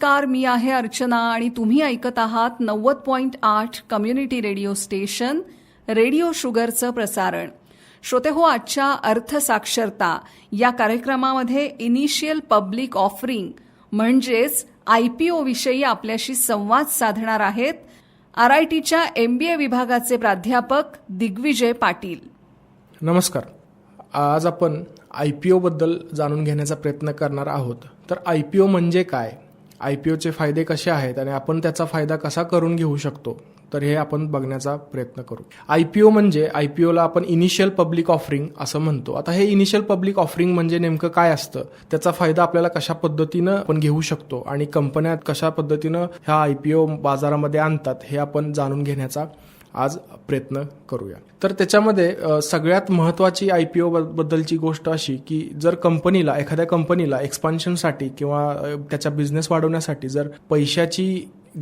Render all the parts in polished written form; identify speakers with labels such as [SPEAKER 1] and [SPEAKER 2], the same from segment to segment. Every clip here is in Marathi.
[SPEAKER 1] नमस्कार, मी आहे अर्चना आणि तुम्ही ऐकत आहात 90.8 कम्युनिटी रेडिओ स्टेशन रेडिओ शुगरचं प्रसारण. श्रोते हो, आजच्या अर्थसाक्षरता या कार्यक्रमामध्ये इनिशियल पब्लिक ऑफरिंग म्हणजेच IPO विषयी आपल्याशी संवाद साधणार आहेत RITच्या MBA विभागाचे प्राध्यापक दिग्विजय पाटील.
[SPEAKER 2] नमस्कार. आज आपण IPO बद्दल जाणून घेण्याचा प्रयत्न करणार आहोत. तर IPO म्हणजे काय, IPOचे फायदे कसे आहेत आणि आपण त्याचा फायदा कसा करून घेऊ शकतो, तर हे आपण बघण्याचा प्रयत्न करू. IPO म्हणजे IPOला आपण इनिशियल पब्लिक ऑफरिंग असं म्हणतो. आता हे इनिशियल पब्लिक ऑफरिंग म्हणजे नेमकं काय असतं, त्याचा फायदा आपल्याला कशा पद्धतीनं आपण घेऊ शकतो आणि कंपन्या कशा पद्धतीनं ह्या IPO बाजारामध्ये आणतात हे आपण जाणून घेण्याचा आज प्रयत्न करूया. तर त्याच्यामध्ये सगळ्यात महत्त्वाची IPO बद्दलची गोष्ट अशी की जर एखाद्या कंपनीला एक्सपान्शनसाठी किंवा त्याचा बिझनेस वाढवण्यासाठी जर पैशाची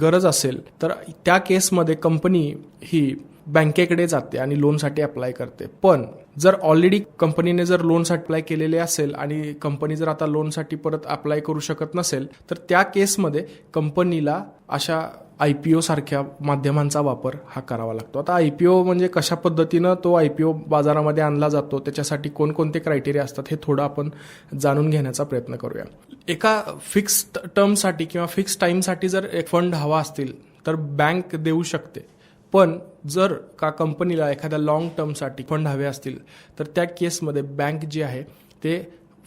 [SPEAKER 2] गरज असेल तर त्या केसमध्ये कंपनी ही बँकेकडे जाते आणि लोनसाठी अप्लाय करते. पण जर ऑलरेडी कंपनीने जर लोनसाठी अप्लाय केलेले असेल आणि कंपनी जर आता लोनसाठी परत अप्लाय करू शकत नसेल तर त्या केसमध्ये कंपनीला अशा IPO सारख्या माध्यमांचा वापर हा करावा लागतो. आता IPO म्हणजे कशा पद्धतीनं तो IPO बाजारामध्ये आणला जातो, त्याच्यासाठी कोणकोणते क्रायटेरिया असतात हे थोडं आपण जाणून घेण्याचा प्रयत्न करूया. एका फिक्स टर्मसाठी किंवा फिक्स टाईमसाठी जर एक फंड हवा असतील तर बँक देऊ शकते. पण जर का कंपनीला एखाद्या लॉंग टर्मसाठी फंड हवे असतील तर त्या केसमध्ये बँक जे आहे ते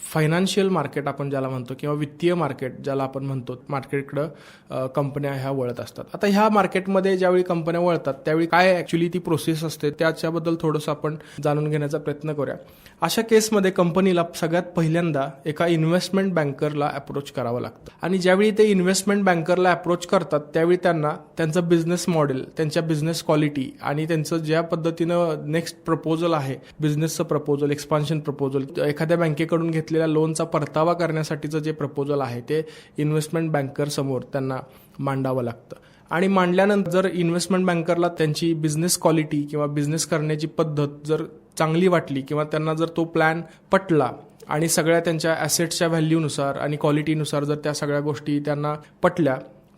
[SPEAKER 2] फायनान्शियल मार्केट आपण ज्याला म्हणतो किंवा वित्तीय मार्केट ज्याला आपण म्हणतो, मार्केटकडं कंपन्या ह्या वळत असतात. आता ह्या मार्केटमध्ये ज्यावेळी कंपन्या वळतात त्यावेळी काय ॲक्च्युली ती प्रोसेस असते त्याच्याबद्दल थोडंसं आपण जाणून घेण्याचा प्रयत्न करूया. अशा केसमध्ये कंपनीला सगळ्यात पहिल्यांदा एका इन्व्हेस्टमेंट बँकरला अप्रोच करावं लागतं आणि ज्यावेळी ते इन्व्हेस्टमेंट बँकरला अप्रोच करतात त्यावेळी त्यांना त्यांचं बिझनेस मॉडेल, त्यांच्या बिझनेस क्वालिटी आणि त्यांचं ज्या पद्धतीनं नेक्स्ट प्रपोजल आहे, बिझनेसचं प्रपोजल, एक्सपान्शन प्रपोजल, एखाद्या बँकेकडून घेतलेल्या लोनचा परतावा करण्यासाठीचं जे प्रपोजल आहे ते इन्व्हेस्टमेंट बँकर समोर त्यांना मांडावं लागतं. आणि मांडल्यानंतर जर इन्व्हेस्टमेंट बँकरला त्यांची बिझनेस क्वालिटी किंवा बिझनेस करण्याची पद्धत जर चांगली वाटली किंवा त्यांना जर तो प्लॅन पटला आणि सगळ्या त्यांच्या ॲसेट्सच्या व्हॅल्यूनुसार आणि क्वालिटीनुसार जर त्या सगळ्या गोष्टी त्यांना पटल्या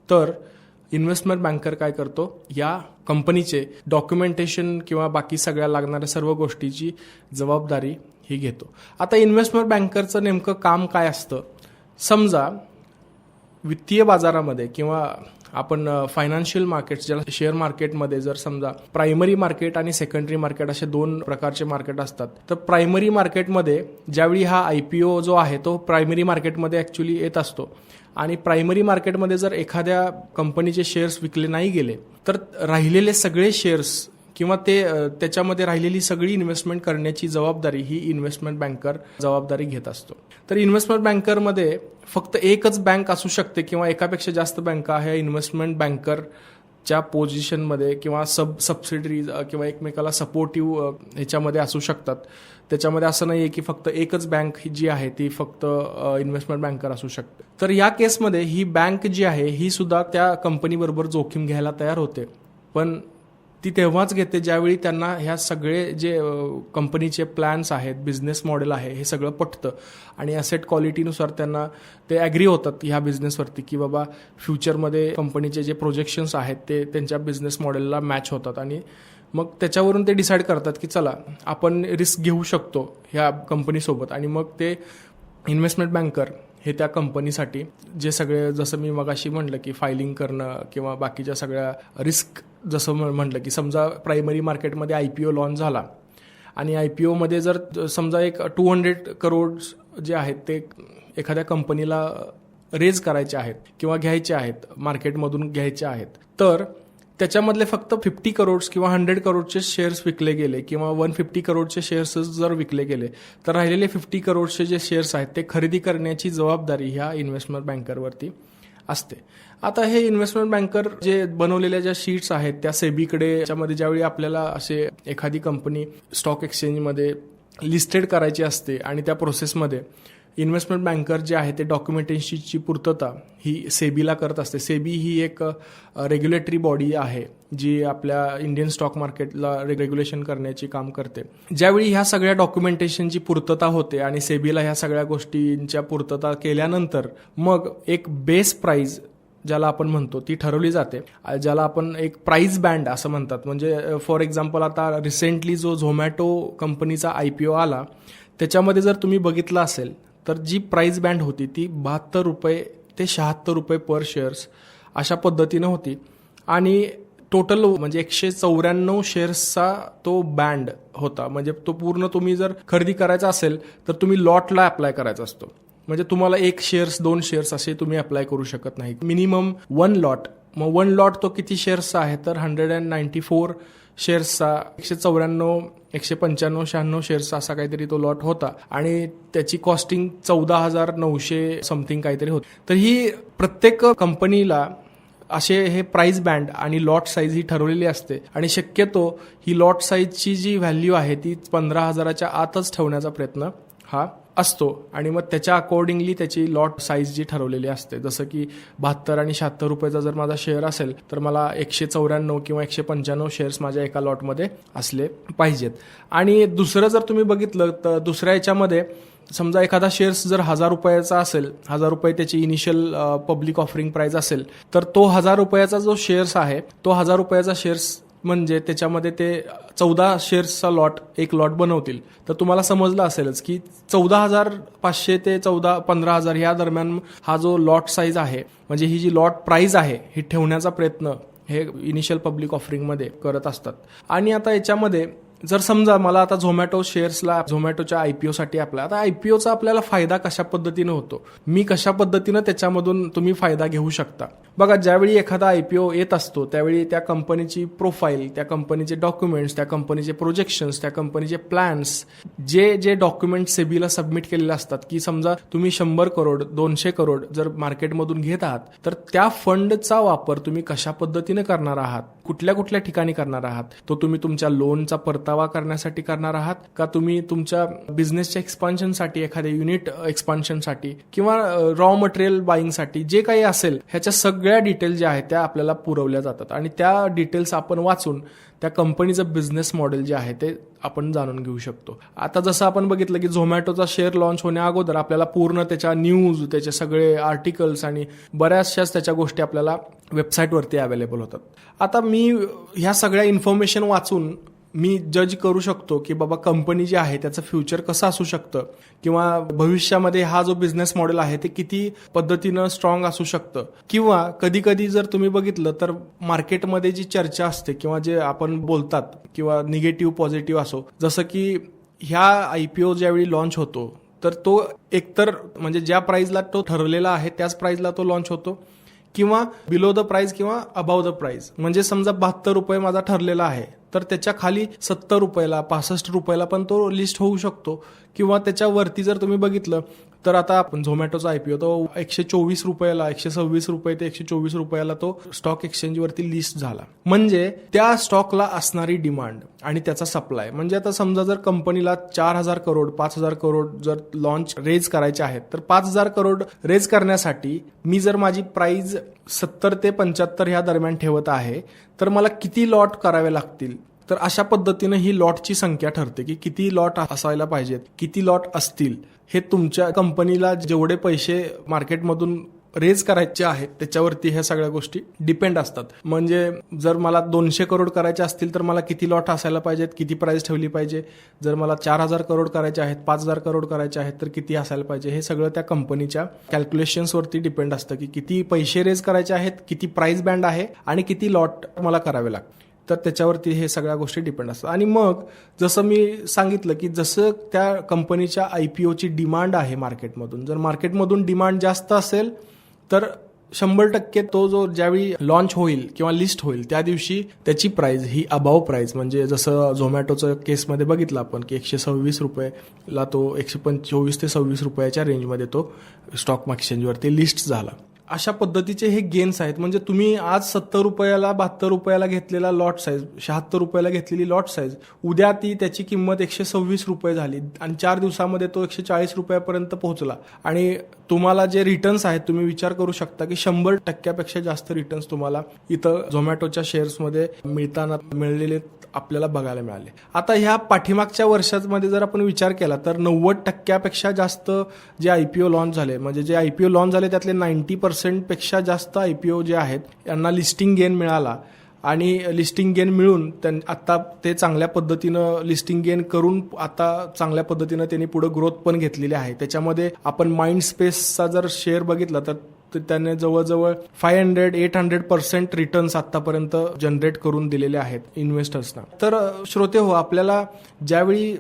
[SPEAKER 2] तर इन्व्हेस्टमेंट बँकर काय करतो, या कंपनीचे डॉक्युमेंटेशन किंवा बाकी सगळ्या लागणाऱ्या सर्व गोष्टीची जबाबदारी ही घेतो. आता इन्व्हेस्टमेंट बँकरचं नेमकं काम काय असतं, समजा वित्तीय बाजारामध्ये किंवा आपण फायनान्शियल मार्केट ज्याला शेअर मार्केटमध्ये जर समजा प्रायमरी मार्केट आणि सेकंडरी मार्केट असे दोन प्रकारचे मार्केट असतात. तर प्रायमरी मार्केटमध्ये ज्यावेळी हा IPO जो आहे तो प्रायमरी मार्केटमध्ये ॲक्च्युली येत असतो आणि प्रायमरी मार्केटमध्ये जर एखाद्या कंपनीचे शेअर्स विकले नाही गेले तर राहिलेले सगळे शेअर्स किंवा त्याच्यामध्ये राहिलेली सगळी इन्व्हेस्टमेंट करण्याची जबाबदारी ही इन्व्हेस्टमेंट बँकर जबाबदारी घेत असतो. तर इन्व्हेस्टमेंट बँकरमध्ये फक्त एकच बँक असू शकते किंवा एकापेक्षा जास्त बँका ह्या इन्व्हेस्टमेंट बँकरच्या पोझिशनमध्ये किंवा सबसिडरीज किंवा एकमेकाला सपोर्टिव्ह ह्याच्यामध्ये असू शकतात. त्याच्यामध्ये असं नाही आहे की फक्त एकच बँक जी आहे ती फक्त इन्व्हेस्टमेंट बँकर असू शकते. तर या केसमध्ये ही बँक जी आहे ही सुद्धा त्या कंपनीबरोबर जोखीम घ्यायला तयार होते, पण ती तेव्हाच घेते ज्यावेळी त्यांना ह्या सगळे जे कंपनीचे प्लॅन्स आहेत, बिझनेस मॉडेल आहे, हे सगळं पटतं आणि ॲसेट क्वालिटीनुसार त्यांना ते ॲग्री होतात ह्या बिझनेसवरती की बाबा फ्युचरमध्ये कंपनीचे जे प्रोजेक्शन्स आहेत ते त्यांच्या बिझनेस मॉडेलला मॅच होतात आणि मग त्याच्यावरून ते डिसाईड करतात की चला आपण रिस्क घेऊ शकतो ह्या कंपनीसोबत. आणि मग ते इन्व्हेस्टमेंट बँकर हे त्या कंपनीसाठी जे सगळे, जसं मी मगाशी म्हटलं की फायलिंग करणं किंवा बाकीच्या सगळ्या रिस्क, जसं म्हटलं की समजा प्रायमरी मार्केटमध्ये IPO लॉन्च झाला आणि IPOमध्ये जर समजा एक 200 करोड जे आहेत ते एखाद्या कंपनीला रेज करायचे आहेत किंवा घ्यायचे आहेत, मार्केटमधून घ्यायचे आहेत, तर त्याच्यामधले फक्त 50 करोड्स किंवा 100 करोडचे शेअर्स विकले गेले किंवा 150 करोडचे शेअर्स जर विकले गेले तर राहिलेले 50 करोडचे जे शेअर्स आहेत ते खरेदी करण्याची जबाबदारी ह्या इन्व्हेस्टमेंट बँकरवरती असते. आता हे इन्व्हेस्टमेंट बँकर जे बनवलेल्या ज्या शीट्स आहेत त्या सेबीकडे, त्याच्यामध्ये ज्यावेळी आपल्याला असे एखादी कंपनी स्टॉक एक्सचेंजमध्ये लिस्टेड करायची असते आणि त्या प्रोसेसमध्ये इन्व्हेस्टमेंट बँकर जे आहे ते डॉक्युमेंटेशनची पूर्तता ही सेबीला करत असते. सेबी ही एक रेग्युलेटरी बॉडी आहे जी आपल्या इंडियन स्टॉक मार्केटला रेग्युलेशन करण्याची काम करते. ज्यावेळी ह्या सगळ्या डॉक्युमेंटेशनची पूर्तता होते आणि सेबीला ह्या सगळ्या गोष्टींच्या पूर्तता केल्यानंतर मग एक बेस प्राइस ज्याला आपण म्हणतो ती ठरवली जाते, ज्याला आपण एक प्राइस बँड असं म्हणतात. म्हणजे फॉर एक्झाम्पल आता रिसेंटली जो झोमॅटो कंपनीचा IPO आला त्याच्यामध्ये जर तुम्ही बघितलं असेल तर जी प्राइस बँड होती ती 72 रुपये ते 76 रुपये पर शेअर्स अशा पद्धतीनं होती आणि टोटल म्हणजे 194 शेअर्सचा तो बँड होता. म्हणजे तो पूर्ण तुम्ही जर खरेदी करायचा असेल तर तुम्ही लॉटला अप्लाय करायचा असतो. म्हणजे तुम्हाला 1 शेअर्स 2 शेअर्स असे तुम्ही अप्लाय करू शकत नाही. Minimum 1 lot. मग 1 लॉट तो किती शेअर्सचा आहे तर 194 शेअर्सचा 194 195 96 शेअर्सचा असा काहीतरी तो लॉट होता आणि त्याची कॉस्टिंग 14,900 समथिंग काहीतरी होती. तर ही प्रत्येक कंपनीला असे हे प्राइस बँड आणि लॉट साईज ही ठरवलेली असते आणि शक्यतो ही लॉट साईजची जी व्हॅल्यू आहे ती 15,000च्या आतच ठेवण्याचा प्रयत्न हा असतो आणि मग त्याच्या अकॉर्डिंगली त्याची लॉट साईज जी ठरवलेली असते. जसं की 72 आणि 76 रुपयाचा जर माझा शेअर असेल तर मला 194 किंवा 195 शेअर्स माझ्या एका लॉटमध्ये असले पाहिजेत. आणि दुसरं जर तुम्ही बघितलं तर दुसऱ्या याच्यामध्ये समजा एखादा शेअर्स जर 1,000 रुपयाचा असेल, 1,000 रुपये त्याची इनिशियल पब्लिक ऑफरिंग प्राइस असेल तर तो 1,000 रुपयाचा जो शेअर्स आहे तो 1,000 रुपयाचा शेअर्स म्हणजे त्याच्यामध्ये ते 14 शेअर्सचा लॉट एक लॉट बनवतील. तर तुम्हाला समजलं असेलच की 14,500 ते 15,000 या दरम्यान हा जो लॉट साईज आहे म्हणजे ही जी लॉट प्राइस आहे ही ठेवण्याचा प्रयत्न हे इनिशियल पब्लिक ऑफरिंगमध्ये करत असतात. आणि आता याच्यामध्ये जर समजा मला आता झोमॅटो शेअर्सला झोमॅटोच्या IPOसाठी आता IPOचा आपल्याला फायदा कशा पद्धतीनं होतो, मी कशा पद्धतीनं त्याच्यामधून तुम्ही फायदा घेऊ शकता. बघा, ज्यावेळी एखादा IPO येत असतो त्यावेळी त्या कंपनीची प्रोफाईल, त्या कंपनीचे डॉक्युमेंट्स, त्या कंपनीचे प्रोजेक्शन्स, त्या कंपनीचे प्लॅन्स जे डॉक्युमेंट सेबीला सबमिट केलेले असतात की समजा तुम्ही 100 करोड 200 करोड जर मार्केटमधून घेत आहात तर त्या फंडचा वापर तुम्ही कशा पद्धतीने करणार आहात, कुठल्या ठिकाणी करणार आहात, तो तुम्ही तुमच्या लोनचा परतावा करण्यासाठी करणार आहात का तुम्ही तुमच्या बिझनेसच्या एक्सपान्शनसाठी, एखाद्या युनिट एक्सपान्शनसाठी किंवा रॉ मटेरियल बाईंगसाठी जे काही असेल ह्याच्या सगळ्या डिटेल ज्या आहेत त्या आपल्याला पुरवल्या जातात आणि त्या डिटेल्स आपण वाचून त्या कंपनीचं बिझनेस मॉडेल जे आहे ते आपण जाणून घेऊ शकतो. आता जसं आपण बघितलं की झोमॅटोचा शेअर लॉन्च होण्या अगोदर आपल्याला पूर्ण त्याच्या न्यूज, त्याचे सगळे आर्टिकल्स आणि बऱ्याचशाच त्याच्या गोष्टी आपल्याला वेबसाईटवरती अवेलेबल होतात. आता मी ह्या सगळ्या इन्फॉर्मेशन वाचून मी जज करू शकतो की बाबा कंपनी जी आहे त्याचं फ्युचर कसं असू शकतं किंवा भविष्यामध्ये हा जो बिझनेस मॉडेल आहे ते किती पद्धतीनं स्ट्रॉंग असू शकतं. किंवा कधी कधी जर तुम्ही बघितलं तर मार्केटमध्ये जी चर्चा असते किंवा जे आपण बोलतात किंवा निगेटिव्ह पॉझिटिव्ह असो, जसं की ह्या IPO ज्यावेळी लॉन्च होतो तर तो एकतर म्हणजे ज्या प्राइसला तो ठरलेला आहे त्याच प्राइसला तो लॉन्च होतो किंवा बिलो द प्राइस किंवा अबाव द प्राइस. म्हणजे समजा 72 रुपये माझा ठरलेला आहे तर त्याच्या खाली 70 रुपयाला 65 रुपयाला पण तो लिस्ट होऊ शकतो किंवा त्याच्यावरती जर तुम्ही बघितलं तर आता आपण झोमॅटोचा IPO तो 124 रुपयाला 126 रुपये ते 124 रुपयाला तो स्टॉक एक्सचेंजवरती लिस्ट झाला. म्हणजे त्या स्टॉकला असणारी डिमांड आणि त्याचा सप्लाय, म्हणजे आता समजा जर कंपनीला 4,000 करोड 5,000 करोड जर लॉन्च रेज करायचे आहेत तर 5,000 करोड रेज करण्यासाठी मी जर माझी प्राइस 70 ते 75 ह्या दरम्यान ठेवत आहे तर मला किती लॉट करावे लागतील. तर अशा पद्धतीनं ही लॉटची संख्या ठरते की किती लॉट असायला पाहिजेत, किती लॉट असतील. हे तुमच्या कंपनीला जेवढे पैसे मार्केटमधून रेज करायचे आहेत त्याच्यावरती ह्या सगळ्या गोष्टी डिपेंड असतात. म्हणजे जर मला 200 करोड करायचे असतील तर मला किती लॉट असायला पाहिजेत, किती प्राइस ठेवली पाहिजे. जर मला 4,000 करोड करायचे आहेत, 5,000 करोड करायचे आहेत तर किती असायला पाहिजे. हे सगळं त्या कंपनीच्या कॅल्क्युलेशन्सवरती डिपेंड असतं की किती पैसे रेज करायचे आहेत, किती प्राइस बँड आहे आणि किती लॉट मला करावे लागतात. तर त्याच्यावरती हे सगळ्या गोष्टी डिपेंड असतात. आणि मग जसं मी सांगितलं की जसं त्या कंपनीच्या IPOची डिमांड आहे मार्केटमधून, जर मार्केटमधून डिमांड जास्त असेल तर 100% तो जो ज्यावेळी लॉन्च होईल किंवा लिस्ट होईल त्या दिवशी त्याची प्राइस ही अबाव प्राइस, म्हणजे जसं झोमॅटोचं केसमध्ये बघितलं आपण की 126 रुपयेला तो 124 ते 26 रुपयाच्या रेंजमध्ये तो स्टॉक एक्सचेंजवरती लिस्ट झाला. अशा पद्धतीचे हे गेन्स आहेत. म्हणजे तुम्ही आज 70 रुपयाला 72 रुपयाला घेतलेला लॉट साईज, 76 रुपयाला घेतलेली लॉट साईज, उद्या ती त्याची किंमत 126 रुपये झाली आणि 4 दिवसामध्ये तो 140 रुपयापर्यंत पोहोचला आणि तुम्हाला जे रिटर्न्स आहेत तुम्ही विचार करू शकता की 100% जास्त रिटर्न्स तुम्हाला इथं झोमॅटोच्या शेअर्समध्ये मिळलेले आपल्याला बघायला मिळाले. आता ह्या पाठीमागच्या वर्षांमध्ये जर आपण विचार केला तर 90% जास्त जे IPO लॉन्च झाले, म्हणजे जे IPO लॉन्च झाले त्यातले 90% पेक्षा जास्त IPO जे आहेत यांना लिस्टिंग गेन मिळाला आणि लिस्टिंग गेन मिळून आता ते चांगल्या पद्धतीनं लिस्टिंग गेन करून आता चांगल्या पद्धतीनं त्यांनी पुढे ग्रोथ पण घेतलेली आहे. त्याच्यामध्ये आपण माइंडस्पेसचा जर शेअर बघितला तर त्याने जवळजवळ 500-800% रिटर्न्स आतापर्यंत जनरेट करून दिलेले आहेत इन्व्हेस्टर्सना. तर श्रोते हो, आपल्याला ज्यावेळी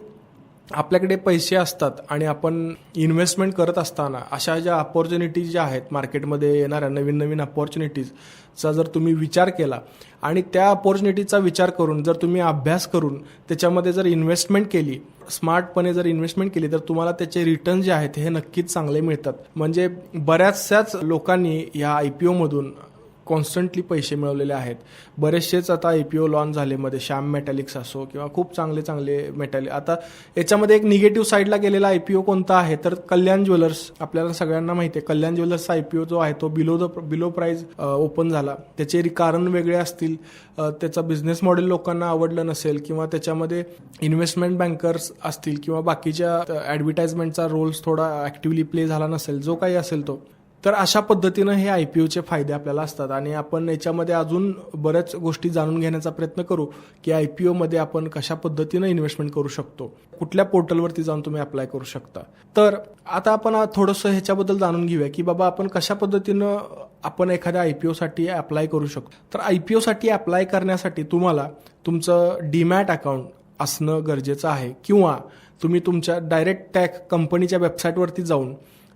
[SPEAKER 2] आपल्याकडे पैसे असतात आणि आपण इन्व्हेस्टमेंट करत असताना अशा ज्या अपॉर्च्युनिटीज ज्या आहेत मार्केटमध्ये येणाऱ्या नवीन नवीन अपॉर्च्युनिटीजचा जर तुम्ही विचार केला आणि त्या अपॉर्च्युनिटीचा विचार करून जर तुम्ही अभ्यास करून त्याच्यामध्ये जर इन्व्हेस्टमेंट केली, स्मार्टपणे जर इन्व्हेस्टमेंट केली, तर तुम्हाला त्याचे रिटर्न जे आहेत हे नक्कीच चांगले मिळतात. म्हणजे बऱ्याचशाच लोकांनी या IPO मधून कॉन्स्टंटली पैसे मिळवलेले आहेत. बरेचसेच आता IPO लॉन्च झाले मध्ये श्याम मेटॅलिक्स असो किंवा खूप चांगले चांगले मेटॅलिक. आता याच्यामध्ये एक निगेटिव्ह साईडला गेलेला IPO कोणता आहे तर कल्याण ज्वेलर्स. आपल्याला सगळ्यांना माहिती आहे कल्याण ज्वेलर्सचा IPO जो आहे तो बिलो प्राइस ओपन झाला. त्याचे कारण वेगळे असतील, त्याचा बिझनेस मॉडेल लोकांना आवडलं नसेल किंवा त्याच्यामध्ये इन्व्हेस्टमेंट बँकर्स असतील किंवा बाकीच्या ॲडव्हर्टाइजमेंटचा रोल्स थोडा ॲक्टिव्हली प्ले झाला नसेल, जो काही असेल तो. तर अशा पद्धतीनं हे IPOचे फायदे आपल्याला असतात आणि आपण याच्यामध्ये अजून बऱ्याच गोष्टी जाणून घेण्याचा प्रयत्न करू की IPO मध्ये आपण कशा पद्धतीनं इन्व्हेस्टमेंट करू शकतो, कुठल्या पोर्टलवरती जाऊन तुम्ही अप्लाय करू शकता. तर आता आपण थोडंसं ह्याच्याबद्दल जाणून घेऊया की बाबा आपण कशा पद्धतीनं आपण एखाद्या IPOसाठी अप्लाय करू शकतो. तर IPOसाठी अप्लाय करण्यासाठी तुम्हाला तुमचं डीमॅट अकाउंट असणं गरजेचं आहे किंवा तुम्ही तुमच्या डायरेक्ट त्या कंपनीच्या वेबसाईटवरती जाऊन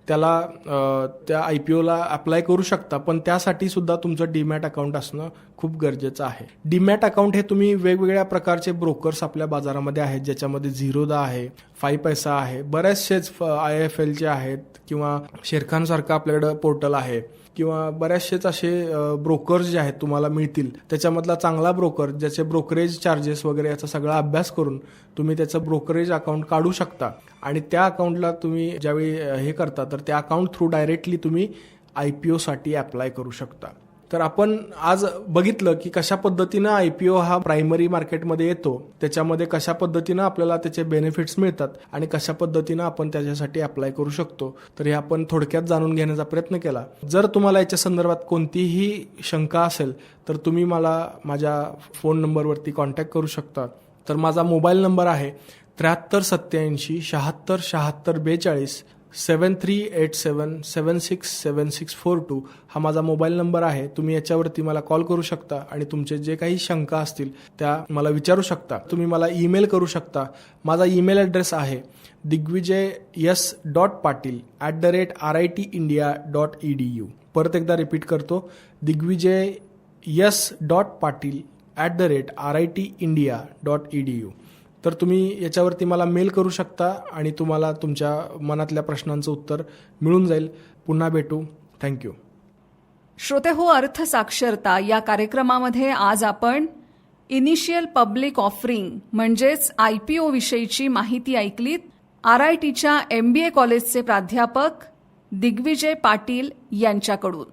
[SPEAKER 2] त्या IPOला अप्लाय करू शकता, पण त्यासाठी सुद्धा तुमचं डीमॅट अकाउंट असणं खूप गरजेचं आहे. डीमॅट अकाउंट हे तुम्ही वेगवेगळ्या प्रकारचे ब्रोकर्स आपल्या बाजारामध्ये आहेत, ज्याच्यामध्ये झिरोदा आहे, 5 पैसा आहे, बऱ्याचशेच IIFLचे आहेत किंवा शेरखान सारखं आपल्याकडं पोर्टल आहे किंवा बऱ्याचशेच असे ब्रोकर्स जे आहेत तुम्हाला मिळतील. त्याच्यामधला चांगला ब्रोकर ज्याचे ब्रोकरेज चार्जेस वगैरे याचा सगळा अभ्यास करून तुम्ही त्याचं ब्रोकरेज अकाउंट काढू शकता आणि त्या अकाउंटला तुम्ही ज्यावेळी हे करता तर त्या अकाउंट थ्रू डायरेक्टली तुम्ही IPOसाठी अप्लाय करू शकता. तर आपण आज बघितलं की कशा पद्धतीनं IPO हा प्रायमरी मार्केटमध्ये येतो, त्याच्यामध्ये कशा पद्धतीनं आपल्याला त्याचे बेनिफिट्स मिळतात आणि कशा पद्धतीनं आपण त्याच्यासाठी अप्लाय करू शकतो. तर हे आपण थोडक्यात जाणून घेण्याचा प्रयत्न केला. जर तुम्हाला याच्या संदर्भात कोणतीही शंका असेल तर तुम्ही मला माझ्या फोन नंबरवरती कॉन्टॅक्ट करू शकता. तर माझा मोबाईल नंबर आहे 7387 76 76 42 7387767642. हा माझा मोबाईल नंबर आहे. तुम्ही याच्यावरती मला कॉल करू शकता आणि तुमचे जे काही शंका असतील त्या मला विचारू शकता. तुम्ही मला ईमेल करू शकता. माझा ईमेल ॲड्रेस आहे digvijs.patil@riteindia.edu. परत एकदा रिपीट करतो, digvijs.patil@riteindia.edu. तर तुम्ही याच्यावरती मला मेल करू शकता आणि तुम्हाला तुमच्या मनातल्या प्रश्नांचं उत्तर मिळून जाईल. पुन्हा भेटू. थँक्यू.
[SPEAKER 1] श्रोते हो, अर्थसाक्षरता या कार्यक्रमामध्ये आज आपण इनिशियल पब्लिक ऑफरिंग म्हणजेच IPO विषयीची माहिती ऐकलीत. RITच्या MBA कॉलेजचे प्राध्यापक दिग्विजय पाटील यांच्याकडून.